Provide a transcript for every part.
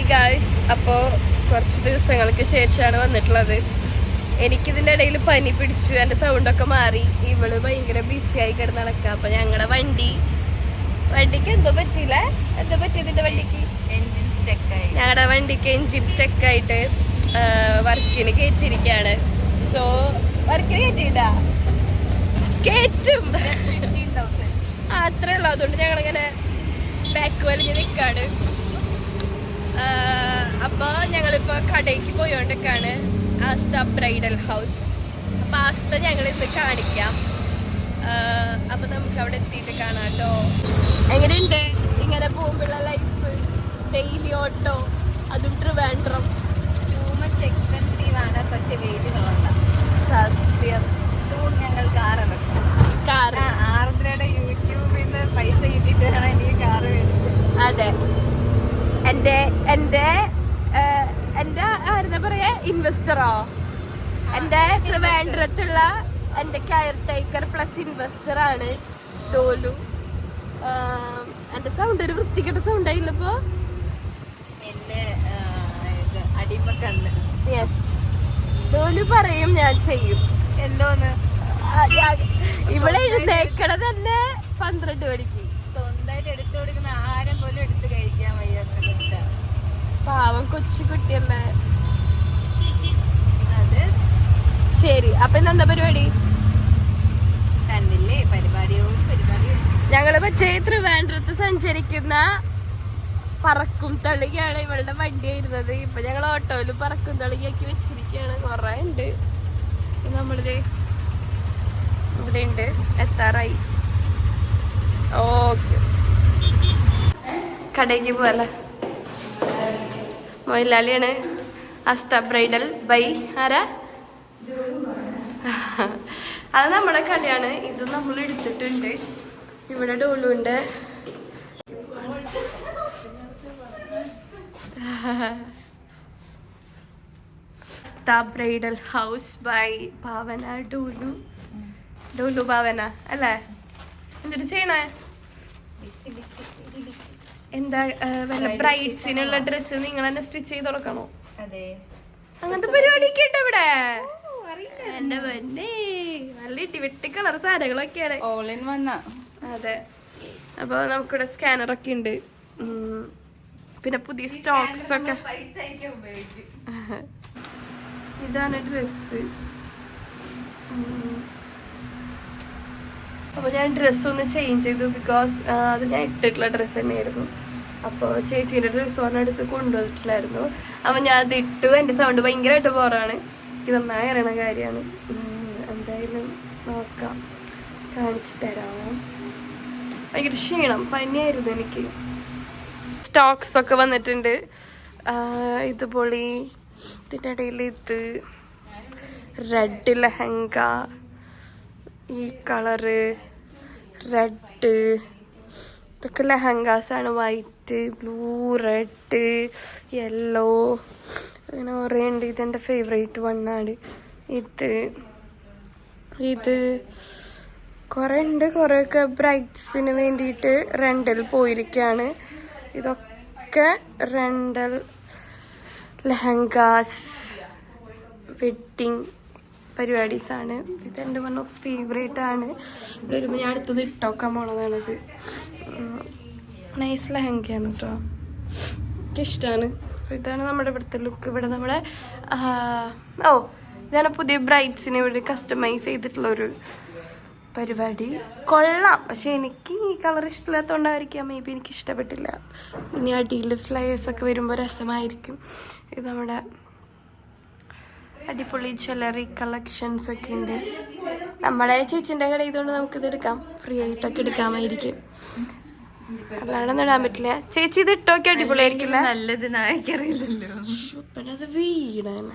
Hi guys. അപ്പോൾ കുറച്ച് ദിവസങ്ങൾക്ക് ശേഷമാണ് വന്നിട്ടുള്ളത്. എനിക്കിതിൻ്റെ ഇടയിൽ പനി പിടിച്ചു, എൻ്റെ സൗണ്ടൊക്കെ മാറി. ഇവള് ഭയങ്കര ബിസി ആയി കിടന്ന് നടക്കുക. അപ്പോൾ ഞങ്ങളുടെ വണ്ടിക്ക് എന്തോ പറ്റിയില്ല. എന്തോ പറ്റിയതിൻ്റെ വണ്ടിക്ക് എൻജിൻ സ്റ്റക്കായി. ഞങ്ങളുടെ വണ്ടിക്ക് എൻജിൻ സ്റ്റക്കായിട്ട് വർക്കിന് കയറ്റിയിരിക്കുകയാണ്. സോ വർക്കിന് കയറ്റിയിട്ടാ കയറ്റും അത്രേ ഉള്ളൂ. അതുകൊണ്ട് ഞങ്ങളിങ്ങനെ ബാക്ക് വലിഞ്ഞ് നിൽക്കാണ്. അപ്പോൾ ഞങ്ങളിപ്പോൾ കടയ്ക്ക് പോയോണ്ടൊക്കെയാണ്. Aastha bridal house. അപ്പോൾ ആസ്ത ഞങ്ങൾ ഇന്ന് കാണിക്കാം. അപ്പോൾ നമുക്ക് അവിടെ എത്തിയിട്ട് കാണാം കേട്ടോ. എങ്ങനെയുണ്ട് ഇങ്ങനെ പോകുമ്പോഴുള്ള ലൈഫ്? ഡെയിലി ഓട്ടോ, അതും ട്രിവാൻഡ്രം. ടൂ മച്ച് എക്സ്പെൻസീവ് ആണ്, പക്ഷെ വെയിറ്റ് കൊള്ളണ്ട. സത്യം. സൂൺ ഞങ്ങൾ കാർ ഇറക്കും. ആർദ്രയുടെ യൂട്യൂബിൽ നിന്ന് പൈസ കിട്ടിയിട്ടാണ് എനിക്ക് കാറ് മേടിച്ചത്. അതെ, എൻ്റെ ആരെന്താ പറയാ, ഇൻവെസ്റ്ററോ? എൻ്റെ ട്രിവാൻഡ്രത്തുള്ള എൻ്റെ കെയർ ടേക്കർ പ്ലസ് ഇൻവെസ്റ്റർ ആണ് ഡോലു. എൻ്റെ സൗണ്ട് ഒരു വൃത്തികെട്ട സൗണ്ട് ആയില്ലപ്പോ. എന്റെ അടിമക്കണ്ണ്. യെസ്, ഡോലു പറയും, ഞാൻ ചെയ്യും. എന്തോന്ന് ഇവിടെ എഴുന്നേക്കണ തന്നെ 12 മണിക്ക്. സ്വന്തമായിട്ട് എടുത്തു കൊടുക്കുന്ന ആഹാരം പോലും എടുത്ത് കഴിക്കാൻ വയ്യാത്ത പാവം കൊച്ചു കുട്ടിയല്ലേ. അത് ശരി. അപ്പൊ ഇന്നെന്താ പരിപാടി? കണ്ടില്ലേ, പരിപാടിയോട് പരിപാടി. ഞങ്ങള് മറ്റേ ട്രിവാൻഡ്രത്ത് സഞ്ചരിക്കുന്ന പറക്കും തളികയാണ് ഇവളുടെ വണ്ടിയായിരുന്നത്. ഇപ്പൊ ഞങ്ങൾ ഓട്ടോയില് പറക്കും തളികയാക്കി വെച്ചിരിക്കുകയാണ്. കൊറേ ഉണ്ട്. നമ്മളിത് ഇവിടെ ഉണ്ട്, എത്താറായി. ഓക്കെ, കടയ്ക്ക് പോവല്ലേ. മൊയിലാളിയാണ്. ആസ്ത ബ്രൈഡൽ ബൈ ആരാ? അത് നമ്മുടെ കടയാണ്. ഇത് നമ്മൾ എടുത്തിട്ടുണ്ട്. ഇവിടെ ഡോളുണ്ട്. ബ്രൈഡൽ ഹൗസ് ബൈ ഭാവന. ഡോലു ഭാവന അല്ലേ? എന്തിട്ട് ചെയ്യണേ? എന്താ വല്ല ബ്രൈഡ്സിനുള്ള ഡ്രസ്സ് നിങ്ങൾ തന്നെ സ്റ്റിച്ച് ചെയ്ത് കൊടുക്കണോ? അതെ, അങ്ങനത്തെ പരിപാടി കേട്ടോ ഇവിടെ. എന്റെ പൊന്നേ, നല്ല ഇടിവെട്ടി കളർ സാധനങ്ങളൊക്കെയാണ്. ഓൾ ഇൻ വന്ന. അതെ. അപ്പൊ നമുക്കിവിടെ സ്കാനറൊക്കെ ഉണ്ട്. പിന്നെ പുതിയ സ്റ്റോക്സ് ഒക്കെ. ഇതാണ് ഡ്രസ്സ്. അപ്പോൾ ഞാൻ ഡ്രസ്സൊന്ന് ചേഞ്ച് ചെയ്തു. ബിക്കോസ് അത് ഞാൻ ഇട്ടിട്ടുള്ള ഡ്രസ്സ് തന്നെയായിരുന്നു. അപ്പോൾ ചേച്ചീൻ്റെ ഡ്രസ്സ് പറഞ്ഞെടുത്ത് കൊണ്ടുവന്നിട്ടുണ്ടായിരുന്നു. അപ്പോൾ ഞാൻ അത് ഇട്ടു. എൻ്റെ സൗണ്ട് ഭയങ്കരമായിട്ട് ബോറാണ്. എനിക്ക് നന്നായി അറിയണ കാര്യമാണ്. എന്തായാലും നോക്കാം, കാണിച്ചു തരാം. ഭയങ്കര ക്ഷീണം, പനിയായിരുന്നു എനിക്ക്. സ്റ്റോക്സ് ഒക്കെ വന്നിട്ടുണ്ട്. ഇത് പൊളി. ഇതിൻ്റെ ഇടയിൽ ഇത് റെഡ് ലെഹങ്ക, ഈ കളറ് റെഡ്, ഇതൊക്കെ ലെഹങ്കാസാണ്. വൈറ്റ്, ബ്ലൂ, റെഡ്, യെല്ലോ, അങ്ങനെ കുറേ ഉണ്ട്. ഇതെൻ്റെ ഫേവറേറ്റ് വണ്ണാണ്. ഇത് കുറേ ഉണ്ട്. കുറേയൊക്കെ ബ്രൈഡ്സിന് വേണ്ടിയിട്ട് റെൻ്റൽ പോയിരിക്കുകയാണ്. ഇതൊക്കെ റെൻ്റൽ ലെഹങ്കാസ്, വെഡ്ഡിങ് പരിപാടീസാണ്. ഇതെൻ്റെ വൺ ഓഫ് ഫേവറേറ്റ് ആണ്. വരുമ്പോൾ ഞാൻ അടുത്തത് ഇട്ടോക്കാൻ പോണതാണിത്. നൈസ് ലെഹങ്കയാണ് കേട്ടോ, എനിക്കിഷ്ടമാണ്. അപ്പോൾ ഇതാണ് നമ്മുടെ ഇവിടുത്തെ ലുക്ക്. ഇവിടെ നമ്മുടെ ഇതാണ് പുതിയ ബ്രൈഡ്സിനെ ഇവിടെ കസ്റ്റമൈസ് ചെയ്തിട്ടുള്ളൊരു പരിപാടി. കൊള്ളാം, പക്ഷെ എനിക്ക് ഈ കളർ ഇഷ്ടമില്ലാത്തതുകൊണ്ടായിരിക്കാം മേ ബി എനിക്ക് ഇഷ്ടപ്പെട്ടില്ല. ഇനി അടിയിൽ ഫ്ലയേഴ്സൊക്കെ വരുമ്പോൾ രസമായിരിക്കും. ഇത് നമ്മുടെ അടിപൊളി ജ്വല്ലറി കളക്ഷൻസ് ഒക്കെ ഉണ്ട്. നമ്മുടെ ചേച്ചിൻ്റെ കട ചെയ്തുകൊണ്ട് നമുക്കിത് എടുക്കാം, ഫ്രീ ആയിട്ടൊക്കെ എടുക്കാമായിരിക്കും. അല്ലാണ്ടൊന്നും ഇടാൻ പറ്റില്ല. ചേച്ചി ഇത് ഇട്ടോക്കെ അടിപൊളിയായിരിക്കില്ല? നല്ലത് നായക്കറിയില്ലല്ലോ. അത് വീടാണ്.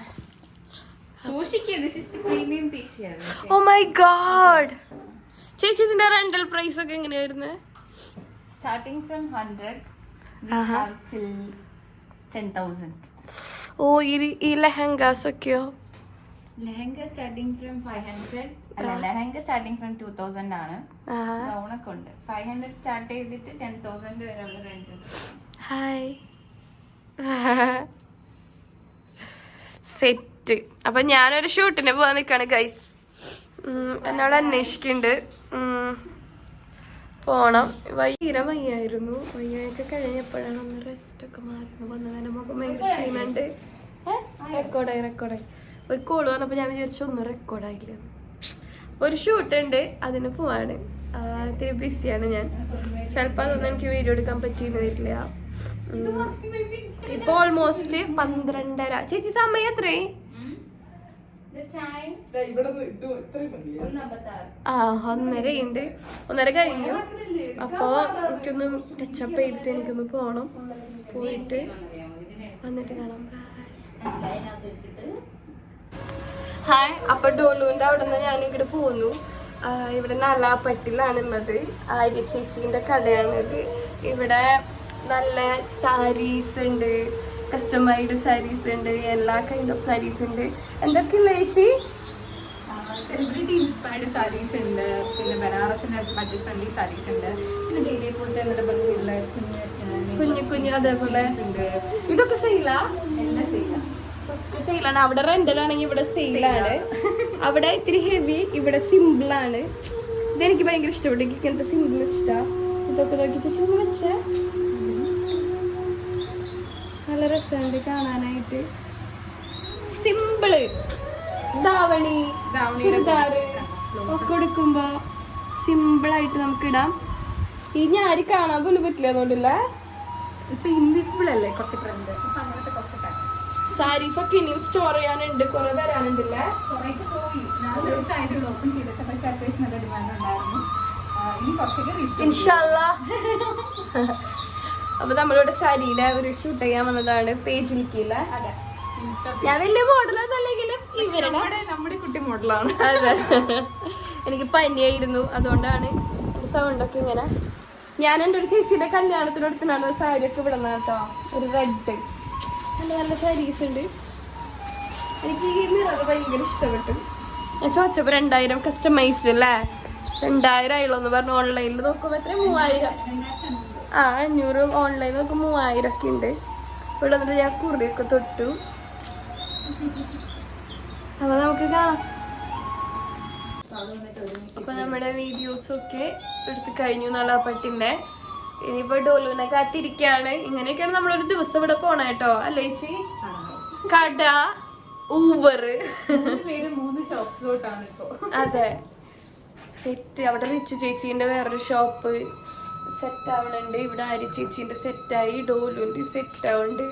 Oh my God. ചേച്ചി ഇതിന്റെ റെന്റൽ പ്രൈസ് ഒക്കെ എങ്ങനെയായിരുന്നു? Starting from 100 till 10,000. ഓ, ഈ ലെഹങ്കാസ് ഒക്കെയോ? Lehenga starting from 500. അല്ല, ലെഹങ്ക സ്റ്റാർട്ടിംഗ് ഫ്രം 2000 ആണ്. ഗൗണൊക്കെ ഉണ്ട്. 500 സ്റ്റാർട്ട് ചെയ്തിട്ട് 10,000 വരെയുള്ള റെന്റ്. ഹായ്. സെറ്റ്. അപ്പൊ ഞാനൊരു ഷൂട്ടിന് പോവാൻ നിക്കാണ് ഗൈസ്. എന്നോട് അന്വേഷിക്കുന്നുണ്ട്, പോണം. തീരെ വയ്യായിരുന്നു. വയ്യൊക്കെ കഴിഞ്ഞപ്പോഴാണ് ഒന്ന് റെസ്റ്റ് ഒക്കെ മാറി വന്നതിന്റെ മുഖം ഭയങ്കര ക്ഷീണുണ്ട്. റെക്കോർഡായി ഒരു കോള് വന്നപ്പോ ഞാൻ വിചാരിച്ചു ഒന്നും റെക്കോർഡായില്ല. ഒരു ഷൂട്ട് ഉണ്ട്, അതിന് പോവാണ്. ഇത്തിരി ബിസിയാണ് ഞാൻ. ചിലപ്പോൾ അതൊന്നും എനിക്ക് വീഡിയോ എടുക്കാൻ പറ്റിയെന്ന് വരില്ല. ഇപ്പൊ ഓൾമോസ്റ്റ് 12:30. ചേച്ചി സമയം എത്രേ? 1:30 ഉണ്ട്. 1:30 കഴിഞ്ഞു. അപ്പൊ എനിക്കൊന്ന് ടച്ചപ്പ് ചെയ്തിട്ട് എനിക്കൊന്ന് പോണം. പോയിട്ട് വന്നിട്ട് കാണാം. ഹായ്. അപ്പൊ ഡോലുവിന്റെ അവിടെ നിന്ന് ഞാൻ ഇങ്ങോട്ട് പോന്നു. ഇവിടെ നാലാപ്പട്ടിലാണുള്ളത്. ആര്യ ചേച്ചീൻ്റെ കടയാണിത്. ഇവിടെ നല്ല സാരീസ് ഉണ്ട്, കസ്റ്റമൈസ്ഡ് സാരീസ് ഉണ്ട്, എല്ലാ കൈൻഡ് ഓഫ് സാരീസ് ഉണ്ട്. എന്തൊക്കെയുള്ള ചേച്ചി? സെലിബ്രിറ്റി ഇൻസ്പയർഡ് സാരീസ് ഉണ്ട്, പിന്നെ ബനാറസിന്റെ ബഡ്ജറ്റ് ഫ്രണ്ട്ലി സാരീസ് ഉണ്ട്, പിന്നെ ഇതേപോലത്തെ നല്ല ഭംഗിയുള്ള കുഞ്ഞു അതേപോലെ ഉണ്ട്. ഇതൊക്കെ സെയിലാ? എല്ലാം സെയിലാണ്. സെയിലാണ്. അവിടെ റെന്റലാണെങ്കിൽ ഇവിടെ സെയിലാണ്. അവിടെ ഇത്തിരി ഹെവി, ഇവിടെ സിമ്പിൾ ആണ്. ഇതെനിക്ക് ഭയങ്കര ഇഷ്ടപ്പെട്ടു. എനിക്ക് ഇങ്ങനത്തെ സിമ്പിൾ ഇഷ്ടമാണ്. ഇതൊക്കെ നോക്കി ചേച്ചി ഒന്ന് വെച്ചേ. നല്ല രസമുണ്ട് കാണാനായിട്ട്. സിമ്പിള് ധാവണി ചുരിദാറ് ഒക്കെ എടുക്കുമ്പോ സിമ്പിളായിട്ട് നമുക്ക് ഇടാം. ഈ ഞാരി കാണാൻ പോലും പറ്റില്ല. അതുകൊണ്ടില്ല, ഇപ്പൊ ഇൻവിസിബിൾ അല്ലേ കുറച്ച് ട്രെൻഡ്. അപ്പൊ അങ്ങനത്തെ കുറച്ച് സാരീസ് ഒക്കെ ഇനിയും സ്റ്റോർ ചെയ്യാനുണ്ട്, കുറെ വരാനുണ്ടല്ലേ. കുറേയൊക്കെ പോയി. 4 ദിവസമായിട്ട് ഓപ്പൺ ചെയ്തിട്ട്, പക്ഷെ അത്യാവശ്യം നല്ല ഡിമാൻഡ് ഉണ്ടായിരുന്നു. ഇനി കുറച്ചൊക്കെ ഇൻഷാല്ലാ. അപ്പൊ നമ്മളിവിടെ സാരിയുടെ ഒരു ഷൂട്ട് ചെയ്യാൻ വന്നതാണ്. പേജിലേക്കില്ല. ഞാൻ വലിയ മോഡലല്ലെങ്കിലും ഇവരുടെ നമ്മുടെ കുട്ടി മോഡലാണ്. അതെ. എനിക്ക് പനിയായിരുന്നു, അതുകൊണ്ടാണ് എന്റെ സൗണ്ടൊക്കെ ഇങ്ങനെ. ഞാൻ എൻ്റെ ഒരു ചേച്ചിയുടെ കല്യാണത്തിനടുത്തിനാണ് സാരിയൊക്കെ വിടുന്നത് കേട്ടോ. ഒരു റെഡ് നല്ല നല്ല സാരീസ് ഉണ്ട്. എനിക്ക് ഈ മിറർ ഭയങ്കര ഇഷ്ടപ്പെട്ടു. ഞാൻ ചോദിച്ചപ്പോൾ 2000 കസ്റ്റമൈസ്ഡ് അല്ലേ? 2000 ആയുള്ളൂ പറഞ്ഞു. ഓൺലൈനിൽ നോക്കുമ്പോൾ എത്ര 3000. 500. ഓൺലൈനിൽ നോക്കുമ്പോൾ 3000 ഒക്കെ ഉണ്ട്. ഇവിടെ വന്നിട്ട് ഞാൻ കുറിയൊക്കെ തൊട്ടു. അപ്പൊ നമുക്ക് കാണാം. അപ്പൊ നമ്മുടെ വീഡിയോസൊക്കെ എടുത്ത് കഴിഞ്ഞു നാലാപ്പട്ടിന്റെ. ഇനിയിപ്പോ ഡോലുവിനെ കാത്തിരിക്കാണ്. ഇങ്ങനെയൊക്കെയാണ് നമ്മളൊരു ദിവസം ഇവിടെ പോണ കേട്ടോ. അല്ലേ ചേച്ചി? കട, ഊബർ, 3 ഷോപ്സിലോട്ടാണ് ഇപ്പൊ. അതെ. സെറ്റ്. അവിടെ റിച്ചു ചേച്ചീന്റെ വേറൊരു ഷോപ്പ് സെറ്റ് ആവണുണ്ട്. ഇവിടെ ആര്യ ചേച്ചീന്റെ സെറ്റായി, ഡോലുവിന്റെ സെറ്റ് ആവുന്നുണ്ട്,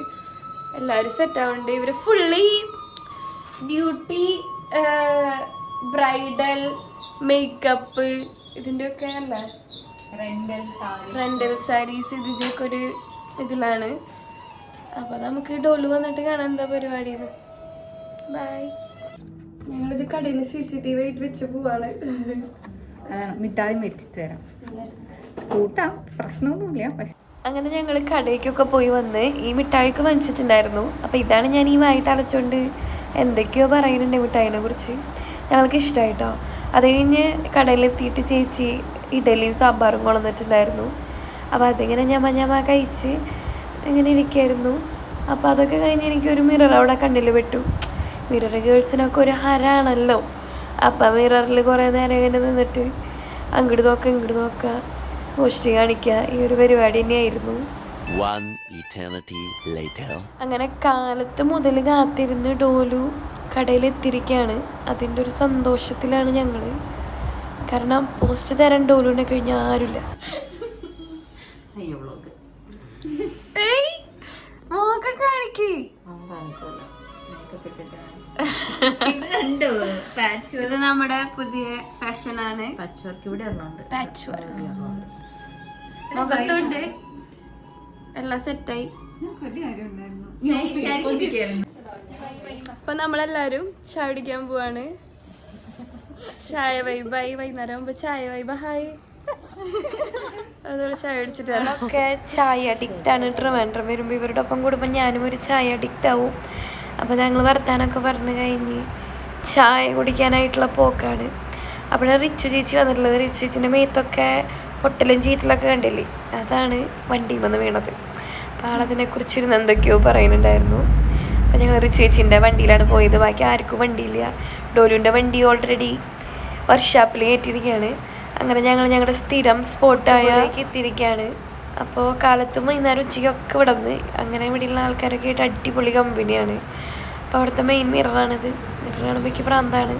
എല്ലാവരും സെറ്റ് ആവുന്നുണ്ട്. ഇവര് ഫുള്ളി ബ്യൂട്ടി, ബ്രൈഡൽ, മേക്കപ്പ് ഇതിന്റെ ഒക്കെ അല്ലേ, റെന്റൽ സാരീസ് ഇതിന്റെയൊക്കെ ഒരു ഇതിലാണ്. അപ്പൊ നമുക്ക് ഡോലു വന്നിട്ട് കാണാൻ എന്താ പരിപാടി. ബൈ. ഞങ്ങളിത് കടയിൽ CCTV ആയിട്ട് വെച്ച് പോവാണ്. മിഠായി മേടിച്ചിട്ട് വരാം. കൂട്ടാം, പ്രശ്നമൊന്നുമില്ല. പക്ഷെ അങ്ങനെ ഞങ്ങൾ കടയിലേക്കൊക്കെ പോയി വന്ന് ഈ മിഠായിക്ക് വാങ്ങിച്ചിട്ടുണ്ടായിരുന്നു. അപ്പോൾ ഇതാണ് ഞാൻ ഈ വായിട്ട് അടച്ചുകൊണ്ട് എന്തൊക്കെയോ പറയുന്നുണ്ട് മിഠായിനെ കുറിച്ച്. ഞങ്ങൾക്ക് ഇഷ്ടമായിട്ടോ. അത് കഴിഞ്ഞ് കടയിലെത്തിയിട്ട് ചേച്ചി ഇഡലിയും സാമ്പാറും കൊണ്ടുവന്നിട്ടുണ്ടായിരുന്നു. അപ്പോൾ അതിങ്ങനെ ഞമ്മ കഴിച്ച് ഇങ്ങനെ ഇരിക്കായിരുന്നു. അപ്പോൾ അതൊക്കെ കഴിഞ്ഞ് എനിക്കൊരു മിറർ അവിടെ കണ്ണിൽ പെട്ടു. മിറർ ഗേൾസിനൊക്കെ ഒരു ഹരാണല്ലോ. അപ്പം മിററിൽ കുറേ നേരം ഇങ്ങനെ നിന്നിട്ട് അങ്ങോട്ട് നോക്കുക ഇങ്ങോട്ട് നോക്കുക, ഗോഷ്ടി കാണിക്കുക, ഈ ഒരു പരിപാടി തന്നെയായിരുന്നു. അങ്ങനെ കാലത്ത് മുതൽ കാത്തിരുന്ന് ഡോലു കടയിലെത്തിയിരിക്കുകയാണ്. അതിൻ്റെ ഒരു സന്തോഷത്തിലാണ് ഞങ്ങൾ. കാരണം പോസ്റ്റ് തരാൻ ഡോലുവിനെ കഴിഞ്ഞാൽ ആരുമില്ല. ഇത് നമ്മുടെ പുതിയ ഫാഷനാണ്. മുഖത്തുണ്ട് എല്ലാം സെറ്റായി. അപ്പൊ നമ്മളെല്ലാരും ചായ കുടിക്കാൻ പോവാണ്. ചായ വൈബായി. വൈകുന്നേരം ആകുമ്പോ ചായ വൈബ്. ഹായ്. അതുപോലെ ചായ അടിച്ചിട്ട് വരാം. ഒക്കെ ചായ അഡിക്റ്റാണ്. ട്രിവാൻഡ്രം വരുമ്പോൾ ഇവരുടെ ഒപ്പം കൂടുമ്പോൾ ഞാനും ഒരു ചായ അഡിക്റ്റ് ആവും. അപ്പോൾ ഞങ്ങൾ വർത്താനൊക്കെ പറഞ്ഞു കഴിഞ്ഞ് ചായ കുടിക്കാനായിട്ടുള്ള പോക്കാണ്. അപ്പോഴാണ് റിച്ചു ചേച്ചി വന്നിട്ടുള്ളത്. റിച്ചു ചേച്ചിൻ്റെ മേത്തൊക്കെ പൊട്ടലും ചീറ്റലൊക്കെ കണ്ടില്ലേ, അതാണ് വണ്ടിയിൽ വന്ന് വീണത്. അപ്പോൾ ആളതിനെക്കുറിച്ചിരുന്ന് എന്തൊക്കെയോ പറയുന്നുണ്ടായിരുന്നു. അപ്പോൾ ഞങ്ങൾ ചേച്ചീൻ്റെ വണ്ടിയിലാണ് പോയത്, ബാക്കി ആർക്കും വണ്ടിയില്ല. ഡോലുവിൻ്റെ വണ്ടി ഓൾറെഡി വർക്ക്ഷോപ്പിൽ കയറ്റിയിരിക്കുകയാണ്. അങ്ങനെ ഞങ്ങൾ ഞങ്ങളുടെ സ്ഥിരം സ്പോട്ടായ എത്തിയിരിക്കുകയാണ്. അപ്പോൾ കാലത്തും വൈകുന്നേരം ഉച്ചയ്ക്കൊക്കെ ഇവിടെ നിന്ന് അങ്ങനെ ഇവിടെയുള്ള ആൾക്കാരൊക്കെ ആയിട്ട് അടിപൊളി കമ്പനിയാണ്. അപ്പോൾ അവിടുത്തെ മെയിൻ മിററാണിത്. മിറർ കാണുമ്പോൾ എനിക്ക് പ്രാന്താണ്.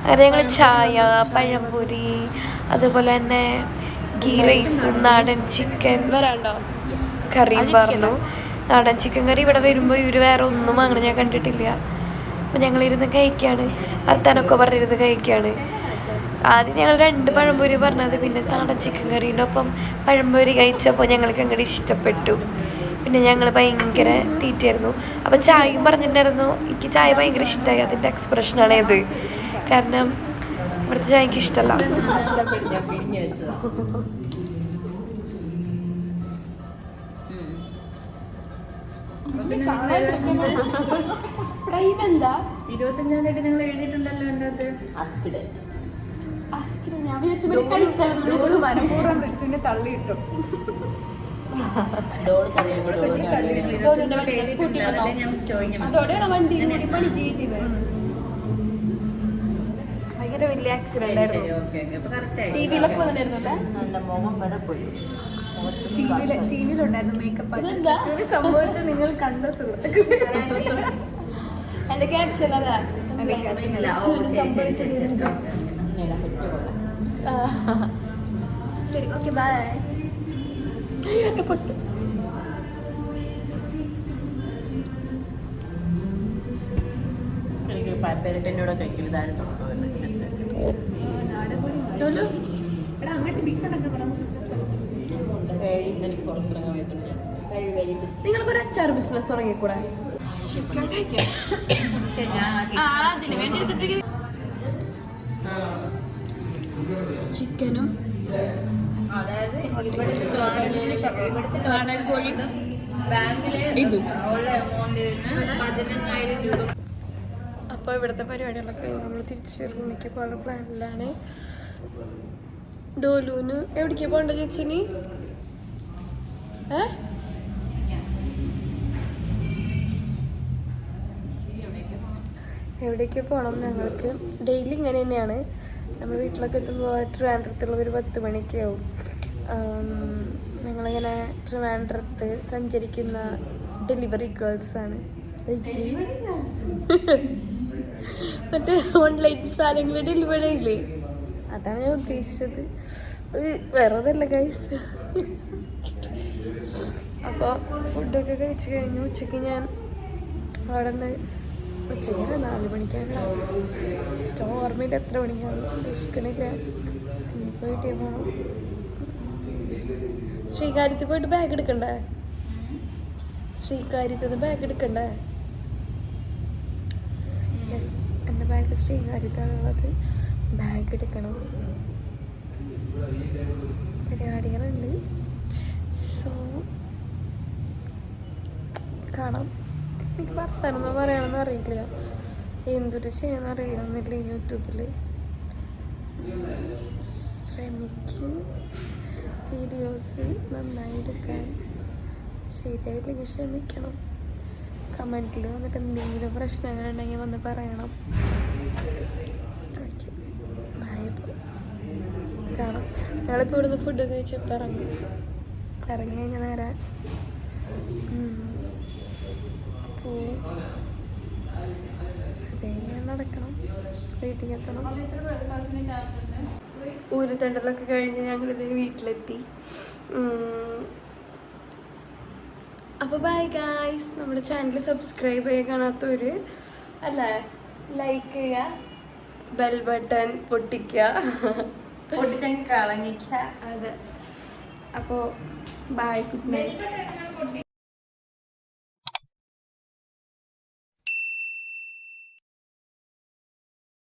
അങ്ങനെ ഞങ്ങൾ ചായ, പഴംപൊരി, അതുപോലെ തന്നെ ഗീ റൈസും നാടൻ ചിക്കൻ കറിയും പറഞ്ഞു. നാടൻ ചിക്കൻ കറി ഇവിടെ വരുമ്പോൾ ഇവർ വേറെ ഒന്നും അങ്ങനെ ഞാൻ കണ്ടിട്ടില്ല. അപ്പോൾ ഞങ്ങളിരുന്ന് കഴിക്കുകയാണ്, വർത്താനൊക്കെ പറഞ്ഞിരുന്ന് കഴിക്കുകയാണ്. ആദ്യം ഞങ്ങൾ 2 പഴംപൊരി പറഞ്ഞത്, പിന്നെ നാടൻ ചിക്കൻ കറീൻ്റെ ഒപ്പം പഴംപൊരി കഴിച്ചപ്പോൾ ഞങ്ങൾക്ക് അങ്ങോട്ട് ഇഷ്ടപ്പെട്ടു. പിന്നെ ഞങ്ങൾ ഭയങ്കര തീറ്റയായിരുന്നു. അപ്പോൾ ചായയും പറഞ്ഞിട്ടുണ്ടായിരുന്നു. എനിക്ക് ചായ ഭയങ്കര ഇഷ്ടമായി, അതിൻ്റെ എക്സ്പ്രഷനാണ് ഇത്. കാരണം ഇവിടുത്തെ ചായ എനിക്ക് ഇഷ്ടമല്ല. കൈവെന്താ 25-ാം തീയതി നിങ്ങൾ എഴുതിയിട്ടുണ്ടല്ലോ എൻ്റെ അത് മനഃപൂർവ്വം പിന്നെ തള്ളിയിട്ടു. അതോടെയാണ് വണ്ടി പണി ചെയ്തത്. ഭയങ്കര വലിയ ആക്സിഡന്റ് ആയിരുന്നു. ടിവിയിലൊക്കെ വന്നിട്ടുണ്ടായിരുന്നല്ലേ, ടിവിയിലുണ്ടായിരുന്നു മേക്കപ്പ് സംഭവിച്ച നിങ്ങൾ കണ്ട സുഹൃത്തുക്കൾ. എന്റെ ക്യാപ്ഷൻ അതാ ശരി, ഓക്കെ, ബൈ. പൊട്ടു എനിക്ക് പാപ്പേരട്ടിൻ്റെ കൂടെ കഴിക്കരുതായിരുന്നു. അങ്ങോട്ട് ബീഫുണ്ടൊക്കെ നിങ്ങൾക്കൊരു അച്ചാർ ബിസിനസ് തുടങ്ങിക്കൂടെ? ചിക്കൻ കഴിക്കാം. അതിന് വേണ്ടി എടുത്തിട്ട് ചിക്കനും, അതായത് ഇവിടുത്തെ നാടൻ കോഴി ബാങ്കിലെ ഇതും ഉള്ള എമൗണ്ടിൽ നിന്ന് 15,000 രൂപ. അപ്പോൾ ഇവിടുത്തെ പരിപാടികളൊക്കെ നമ്മൾ തിരിച്ച് റൂമിലേക്ക് പോകാനുള്ള പ്ലാനിലാണ്. ഡോലൂന് എവിടേക്ക് പോകണ്ട ചേച്ചിനി? എവിടേക്ക് പോകണം? ഞങ്ങൾക്ക് ഡെയിലി ഇങ്ങനെ തന്നെയാണ്. നമ്മൾ വീട്ടിലൊക്കെ എത്തുമ്പോൾ ട്രിവാൻഡ്രത്തുള്ള ഒരു 10 മണിയൊക്കെ ആവും. ഞങ്ങളിങ്ങനെ ട്രിവാൻഡ്രത്ത് സഞ്ചരിക്കുന്ന ഡെലിവറി ഗേൾസാണ്. മറ്റേ ഓൺലൈൻ സാധനങ്ങൾ ഡെലിവറി ഇല്ലേ, അതാണ് ഞാൻ ഉദ്ദേശിച്ചത്, വേറെ ഒന്നല്ല ഗൈസ്. അപ്പോൾ ഫുഡൊക്കെ കഴിച്ച് കഴിഞ്ഞു. ഉച്ചയ്ക്ക് ഞാൻ അവിടെ നിന്ന് ഉച്ചയ്ക്ക് 4 മണിക്കാണ്. എനിക്ക് ഓർമ്മയില്ല എത്ര മണിക്കാണ്, വിശക്കണില്ല. പോയിട്ട് പോകണം. ശ്രീകാര്യത്തിൽ പോയിട്ട് ബാഗ് എടുക്കണ്ടേ? ശ്രീകാര്യത്തിൽ ബാഗ് എടുക്കണ്ടേ? യെസ്, എൻ്റെ ബാഗ് ശ്രീകാര്യത്താണുള്ളത്. ബാഗ് എടുക്കണം, പരിപാടികളുണ്ട്. സോ കാണാം. എനിക്ക് വർത്താനൊന്നും പറയണമെന്ന് അറിയില്ല, എന്തൊരു ചെയ്യണമെന്ന് അറിയണമെന്നില്ല. യൂട്യൂബിൽ ശ്രമിക്കും വീഡിയോസ് നന്നായി എടുക്കാൻ. ശരിയായില്ലെങ്കിൽ ക്ഷമിക്കണം. കമൻറ്റിൽ വന്നിട്ട് എന്തെങ്കിലും പ്രശ്നങ്ങൾ ഉണ്ടെങ്കിൽ വന്ന് പറയണം. Okay, bye. കാണാം. ഞങ്ങളിപ്പോൾ ഇവിടുന്ന് ഫുഡ് കഴിച്ചപ്പോൾ ഇറങ്ങി കഴിഞ്ഞാൽ നേരെ പോവും. അതേ ഞാൻ നടക്കണം, വീട്ടിൽ എത്തണം. ഊരുത്തണ്ടലൊക്കെ കഴിഞ്ഞ് ഞങ്ങളിത് വീട്ടിലെത്തി. അപ്പോൾ ബൈ ഗായ്സ്. നമ്മുടെ ചാനൽ സബ്സ്ക്രൈബ് ചെയ്യുക, കാണാത്തവർ അല്ലേ ലൈക്ക് ചെയ്യുക, ബെൽ ബട്ടൺ പൊട്ടിക്കുക. അതെ. അപ്പോൾ ബൈ, ഗുഡ് നൈറ്റ്.